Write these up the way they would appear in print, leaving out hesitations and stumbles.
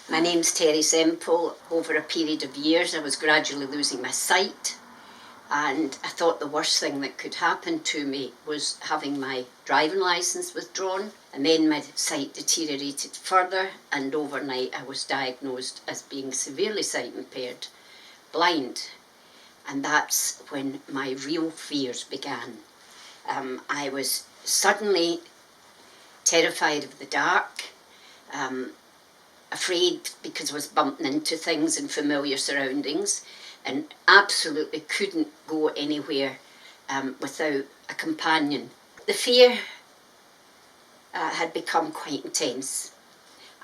My name's Terri. Over a period of years I was gradually losing my sight, and I thought the worst thing that could happen to me was having my driving licence withdrawn, and then my sight deteriorated further, and overnight I was diagnosed as being severely sight impaired, blind, and that's when my real fears began. I was suddenly terrified of the dark, afraid because I was bumping into things in familiar surroundings, and absolutely couldn't go anywhere without a companion. The fear had become quite intense,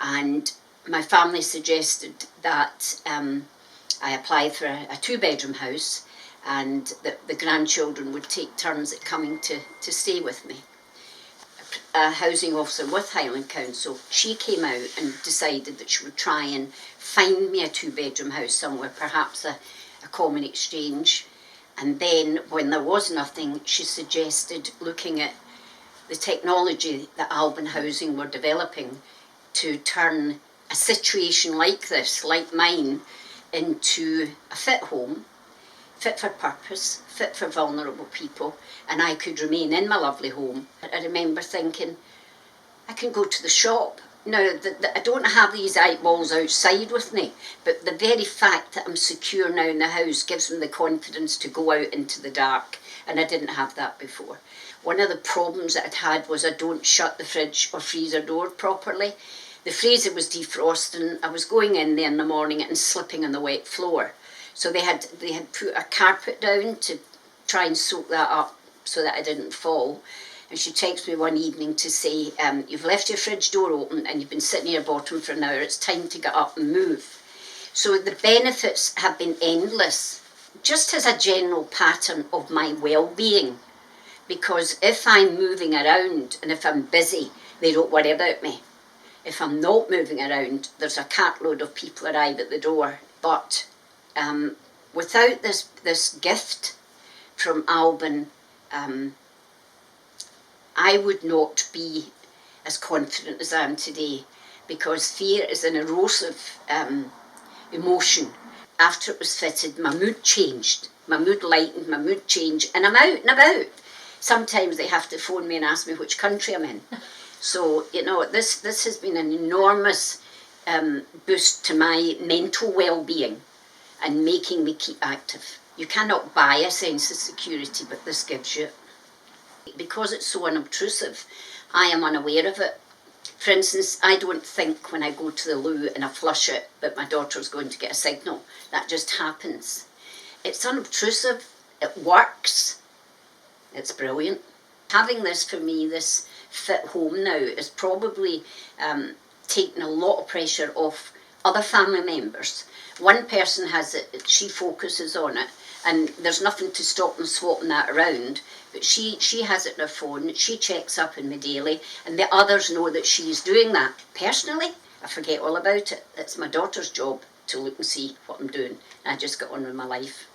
and my family suggested that I apply for a two-bedroom house, and that the grandchildren would take turns at coming to stay with me. A housing officer with Highland Council, she came out and decided that she would try and find me a two-bedroom house somewhere, perhaps a common exchange. And then when there was nothing, she suggested looking at the technology that Alban Housing were developing to turn a situation like this, like mine, into a fit home, fit for purpose, fit for vulnerable people, and I could remain in my lovely home. I remember thinking, I can go to the shop. Now, I don't have these eyeballs outside with me, but the very fact that I'm secure now in the house gives me the confidence to go out into the dark, and I didn't have that before. One of the problems that I'd had was I don't shut the fridge or freezer door properly. The freezer was defrosting. I was going in there in the morning and slipping on the wet floor. So they had put a carpet down to try and soak that up so that I didn't fall. And she texted me one evening to say, you've left your fridge door open and you've been sitting at your bottom for an hour. It's time to get up and move. So the benefits have been endless, just as a general pattern of my well-being. Because if I'm moving around and if I'm busy, they don't worry about me. If I'm not moving around, there's a cartload of people arrive at the door. But without this gift from Alban, I would not be as confident as I am today, because fear is an erosive emotion. After it was fitted, my mood changed. My mood lightened, my mood changed, and I'm out and about. Sometimes they have to phone me and ask me which country I'm in. So, this has been an enormous boost to my mental well-being and making me keep active. You cannot buy a sense of security, but this gives you it. Because it's so unobtrusive, I am unaware of it. For instance, I don't think when I go to the loo and I flush it that my daughter's going to get a signal. That just happens. It's unobtrusive, it works, it's brilliant. Having this for me, this fit home now, is probably taken a lot of pressure off other family members. One person has it, she focuses on it, and there's nothing to stop them swapping that around, but she has it on her phone, she checks up on me daily, and the others know that she's doing that. Personally, I forget all about it. It's my daughter's job to look and see what I'm doing, and I just get on with my life.